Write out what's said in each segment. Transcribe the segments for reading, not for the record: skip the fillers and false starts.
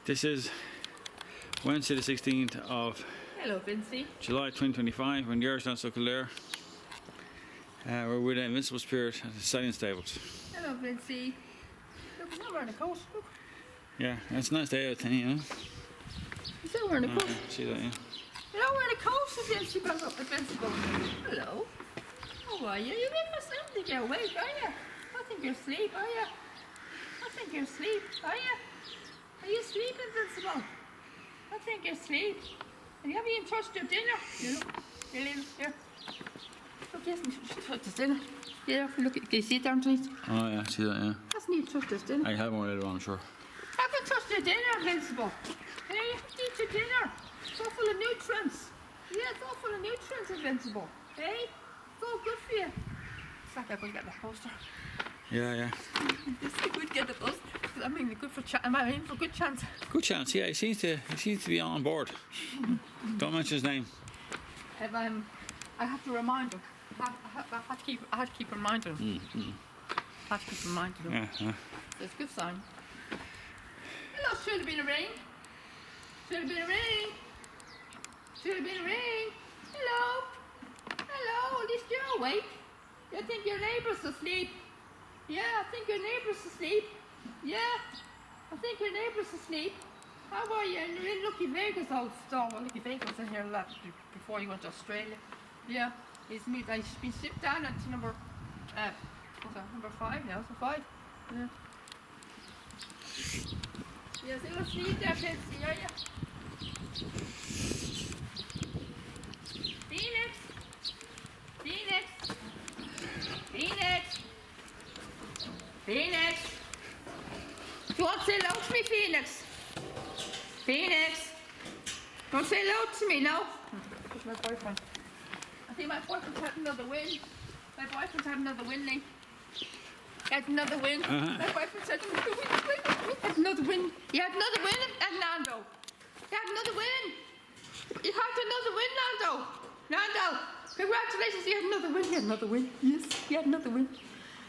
This is Wednesday the 16th of Hello, Vincy. July 2025. We're in Yarsham, so Kildare. We're with Invincible Spirit at the Stallion Stables. Hello, Vincy. Look, he's not wearing a coat. Look, Yeah, it's a nice day out, you know. he's not wearing a coat. See that, yeah. You're not wearing a coat, Vincy. Invincible. Hello. How are you? You must not think you're awake, are you? I think you're asleep, are you? I think you're asleep, are you? Are you asleep, Invincible? I think you're asleep. And you haven't even touched your dinner. You look, here. Look, he hasn't touched his dinner. Yeah, look, can you see it down underneath? Oh yeah, see that, yeah. Hasn't even touched his dinner. I have one later on, I'm sure. Haven't touched your dinner, Invincible. Hey, you have to eat your dinner. It's all full of nutrients. Yeah, it's all full of nutrients, Invincible. Hey, it's all good for you. It's like I'm going to get the poster. Yeah, yeah. It's good to get the poster. I mean, good for am I in for a good chance? Good chance, yeah. He seems to be on board. Don't mention his name. If I have to remind him. I have to keep reminding him. I have to keep reminding him. Yeah. It's a good sign. Hello, should have been a rain. Should have been a rain. Should have been a rain. Hello. Hello, at least you're awake. You think your neighbour's asleep. Yeah, I think your neighbour's asleep. Yeah, I think your neighbour's asleep. How are you? You're in Lucky Vegas, old star. Well, Lucky Vegas was in here a lot before you went to Australia. Yeah, he's been shipped down to number 5 now, so 5. Yeah. Yes, you're asleep there, Betsy, are you? Phoenix! Phoenix! Phoenix! Phoenix! Do you want to say hello to me, Phoenix? Phoenix! You want to say hello to me now? Where's my boyfriend? I think my boyfriend's had another win. My boyfriend's had another win, Lee. Had another win. My boyfriend's had another win. Had another win. He had another win at Nando. He had another win. You had another win, Nando. Nando, congratulations, you had another win. He had another win. Yes, he had another win.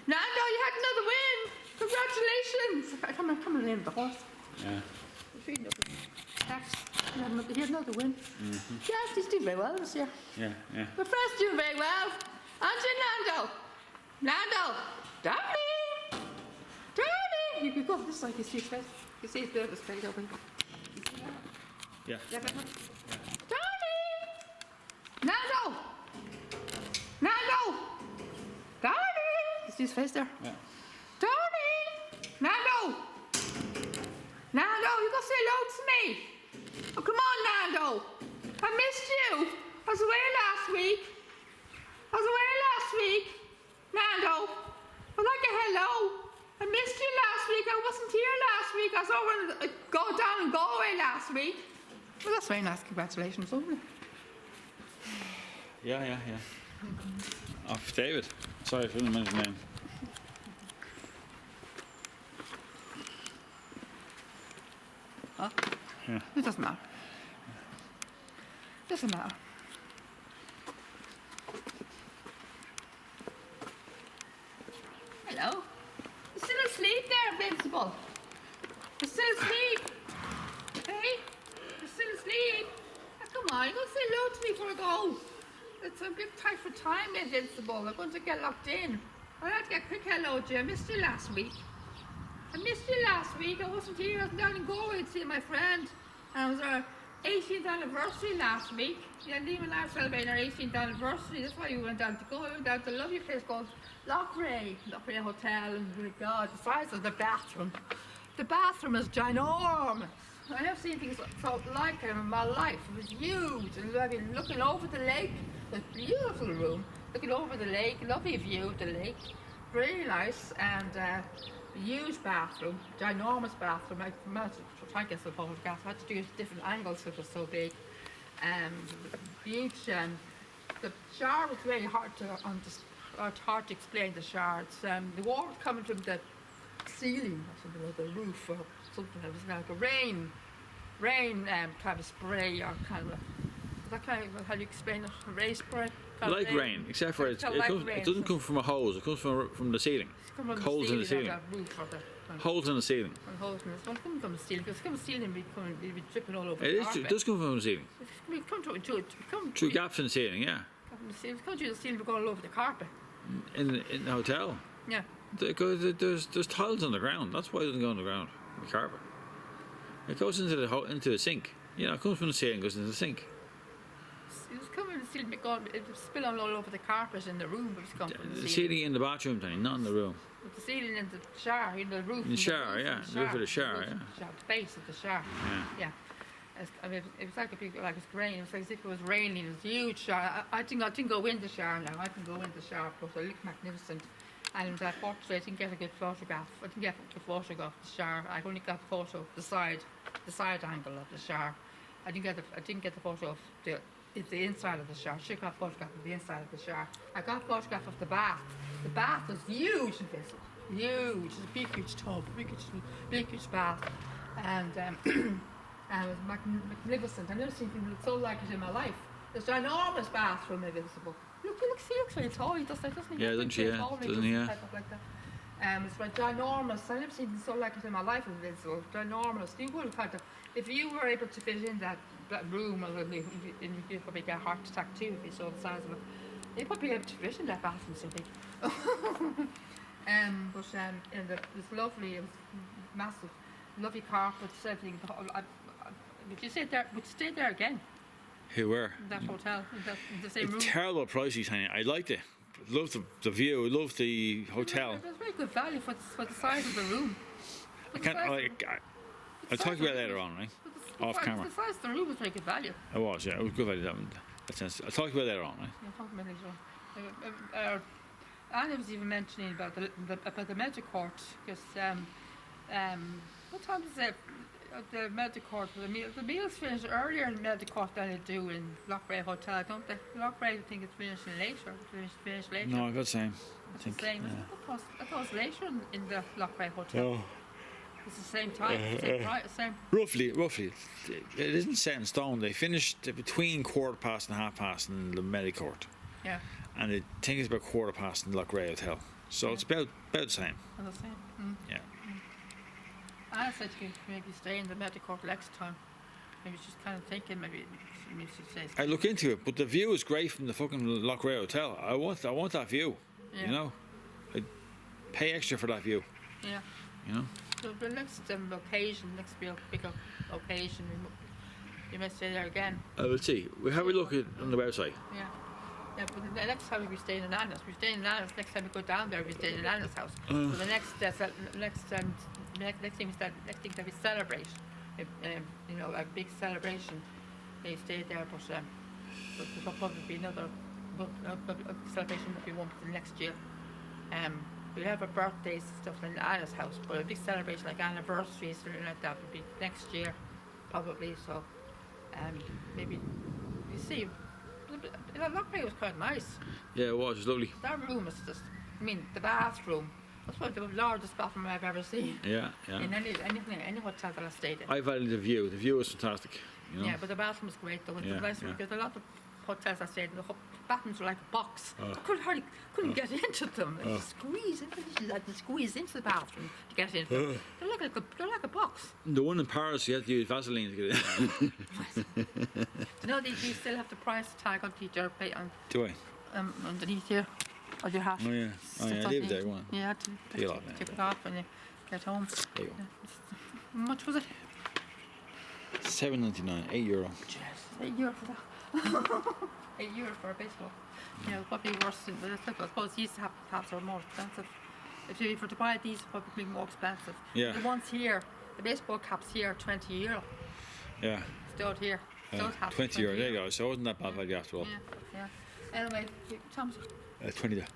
Nando, you had another win. Congratulations. Come on, in the horse. Yeah. He had another win. Yes, he's doing very well this year. Yeah. My friend's doing very well. Aren't you, Nando? Nando! Darling! Darling! You can go this side, you see his face. You see his nervous face over here. You see that? Yeah. Yeah, but Darling! Nando! Nando! Darling! You see his face there? Yeah. Darling! Nando! Nando, you go say hello to me! Oh, come on, Nando! I missed you! I was away last week! Nando! I'd like a hello! I missed you last week. I wasn't here last week. I was over in go down in Galway last week. Well, that's very nice. Congratulations, isn't it? Yeah. Off David. Sorry for the mention name. Huh? Yeah. It doesn't matter. Doesn't matter. Hello? You're still asleep there, Invincible. You're still asleep. Hey? You're still asleep. Oh, come on, you're going to say hello to me before I go. It's a bit tight for time, Invincible. I'm going to get locked in. I'd like to get a quick hello to you. I missed you last week. I wasn't here. I was down in Galway to see my friend. And it was our 18th anniversary last week. We didn't even celebrating our 18th anniversary. That's why we went down to Galway. We went down to a lovely place called Lochray Hotel. And my God, the size of the bathroom. The bathroom is ginormous. I never seen things so like it in my life. It was huge. And I mean, looking over the lake. A beautiful room. Looking over the lake. Lovely view of the lake. Really nice. And huge bathroom, ginormous bathroom. I managed to try and get some photographs. I had to do different angles because it was so big. Huge. The shower was very hard to explain. The shower. The water coming from the ceiling, or something like the roof, or something. It was like a rain kind of spray, or kind of. That kind of, how do you explain it? A ray spray. Like rain, except for it doesn't come from a hose. It comes from the ceiling. From Holes in the ceiling. Or the roof or Holes in the ceiling. And holes in this. Well, it couldn't come steel, because come steel and it'd be dripping all over It the is. carpet. It does come from the ceiling. It come through it. Come Through gaps in the ceiling, yeah. It come through the steel, it'd go all over the carpet. In the hotel. Yeah. There's tiles on the ground. That's why it doesn't go on the ground. The carpet. It goes into the sink. Yeah, it comes from the ceiling, goes into the sink. It was coming steel, it was spilling all over the carpet in the room, but it's come from The ceiling in the bathroom, Tony, not in the room. But the ceiling in the shower, in the roof. In the shower, yeah. The roof of the shower, yeah. The base of the shower. Yeah. It was like it's raining. It was like as if it was raining. It was a huge shower. I didn't go in the shower now. I can go in the shower, but it looked magnificent. And fortunately, I didn't get a good photograph. I didn't get a photograph of the shower. I only got a photo of the side angle of the shower. I didn't get the photo of the inside of the shower. I should have got a photograph of the inside of the shower. I got a photograph of the bath. The bath was huge in this. Huge. It's a big, huge tub. Big, huge bath. And and it was magnificent. I've never seen anything look so like it in my life. There's an enormous bathroom invisible. He looks very tall, doesn't he? Yeah, doesn't she? Yeah, doesn't he? Yeah. Like that. It's like ginormous. I've never seen anything so like it in my life. Invincible, ginormous. You would have had to, if you were able to fit in that room, you'd probably get a heart attack too if you saw the size of it. You'd probably be able to fit in that bathroom so big. It's lovely. It was massive, lovely carpets, everything. Would you stay there again? Who were? In that hotel, in the same room. It's terrible pricey, Tony. I liked it. Loved the view. Loved the hotel. It was very good value for the size of the room. I'll talk about it later on, right? Off camera. The size of the room was very good value. It was, yeah. It was good value. That sense. I'll talk about it later on, right? Yeah, talk about it later on. Anna was even mentioning about the Medicourt, because what time is it? The Medicourt, the meals finish earlier in Medicourt than they do in Lochray Hotel, don't they? Lochray, I think it's finishing later. Finished later. No, I got the same. It's the same. I thought it was later in the Lochray Hotel. No. It's the same time. Same. Roughly. It isn't set in stone. They finished between 1:15 and 30 in the Medicourt. Yeah. And I think it's about 1:15 in Lochray Hotel. So it's about the same. The same. Mm. Yeah. I said you could maybe stay in the Medicourt next time. Maybe she's kind of thinking maybe she says. I look into it, but the view is great from the fucking Lochray Hotel. I want that view. Yeah. You know, I'd pay extra for that view. Yeah. You know. So the next occasion, next big occasion, you may stay there again. I will see. We have a look at on the website. Yeah. Yeah, but the next time we'll be staying in Anna's. We're staying in Anna's. Next time we go down there, we'll be staying in Anna's house. So the next thing that we celebrate, a big celebration. They stay there, but there'll probably be another celebration that we won't be next year. We'll have our birthdays and stuff in Anna's house, but a big celebration like anniversaries or something like that will be next year, probably. So, maybe you see. Lochray was quite nice. Yeah, it was. It was lovely. That room is just, the bathroom. That's probably the largest bathroom I've ever seen. Yeah. In any hotel that I stayed in. I value the view. The view was fantastic. You know? Yeah, but the bathroom was great though. Yeah, Because a lot of hotels I stayed in, the bathrooms were like a box. I couldn't get into them. You squeeze into the bathroom to get in. They're like a box. The one in Paris, you had to use Vaseline to get in. You still have the price tag on your plate Do I? underneath here. Or your hat. Oh yeah. Leave it there. Go on. Yeah, Peel off, take it off when you get home. There you go. How much was it? €7.99, €8. Yes, €8 for that. €8 for a baseball. Probably worse than I suppose these hats are more expensive. If you were to buy these, probably more expensive. Yeah. The ones here, the baseball caps here, €20. Yeah. Stud here. Stud hats. €20. There you go. So it wasn't that bad value after all. Yeah. Anyway, Thomas. 20 there.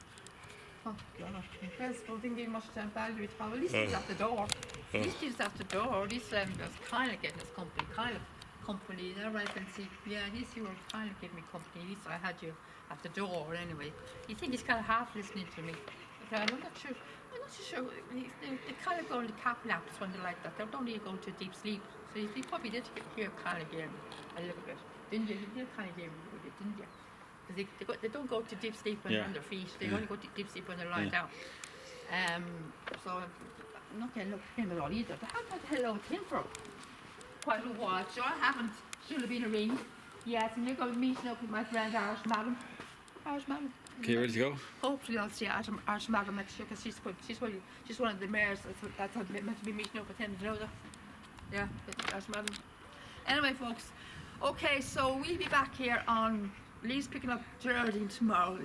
Oh God! Baseball didn't give much value at all. At least he's at the door. At least he's at the door. At least was kind of getting his company. There I can see. Yeah, at least you were kind of giving me company. At least I had you at the door anyway. You think he's kind of half listening to me? But I'm not sure. They kind of go into cap naps when they're like that. They don't really go into deep sleep. So you probably did hear kind of hear me a little bit, didn't you? You did kind of hear me a little bit, didn't you? Because they don't go to deep sleep when they're on their feet. They only go to deep sleep when they're lying down. So not getting look at him at all either. But I haven't had hello with him for quite a while. Sure, I haven't. Should have been a ring. Yes, and you're going to be meeting up with my friend Irish Madam. Irish Madam. Okay, ready to go? Hopefully I'll see Irish Madam next year because she's one of the mayors that's meant to be meeting up with him. Do you know that? Yeah, Irish Madam. Anyway, folks. Okay, so we'll be back here on. Lee's picking up Geraldine tomorrow.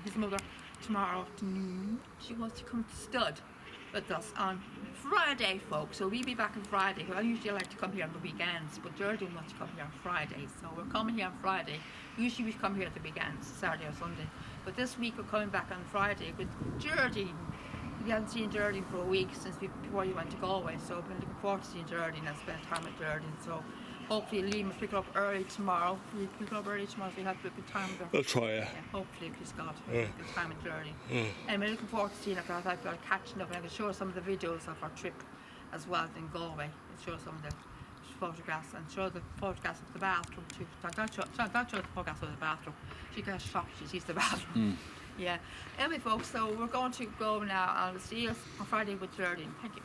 His mother tomorrow afternoon. She wants to come to Stud with us on Friday, folks. So we'll be back on Friday. I usually like to come here on the weekends, but Geraldine wants to come here on Friday. So we're coming here on Friday. Usually we come here at the weekends, Saturday or Sunday. But this week we're coming back on Friday with Geraldine. We haven't seen Geraldine for a week before you went to Galway. So I've been looking forward to seeing Geraldine and spend time with Geraldine. So hopefully Liam will pick her up early tomorrow. We'll pick her up early tomorrow so we'll have a good time with her. I'll try, yeah. Hopefully, please God, we'll have a good time with Geraldine. And we're looking forward to seeing her because I've got catching up and I can show her some of the videos of our trip as well in Galway. And show her some of the photographs and show the photographs of the bathroom too. Don't show the photographs of the bathroom. She gets shocked she sees the bathroom. Yeah. Anyway, folks, so we're going to go now and we'll see you on Friday with Geraldine. Thank you.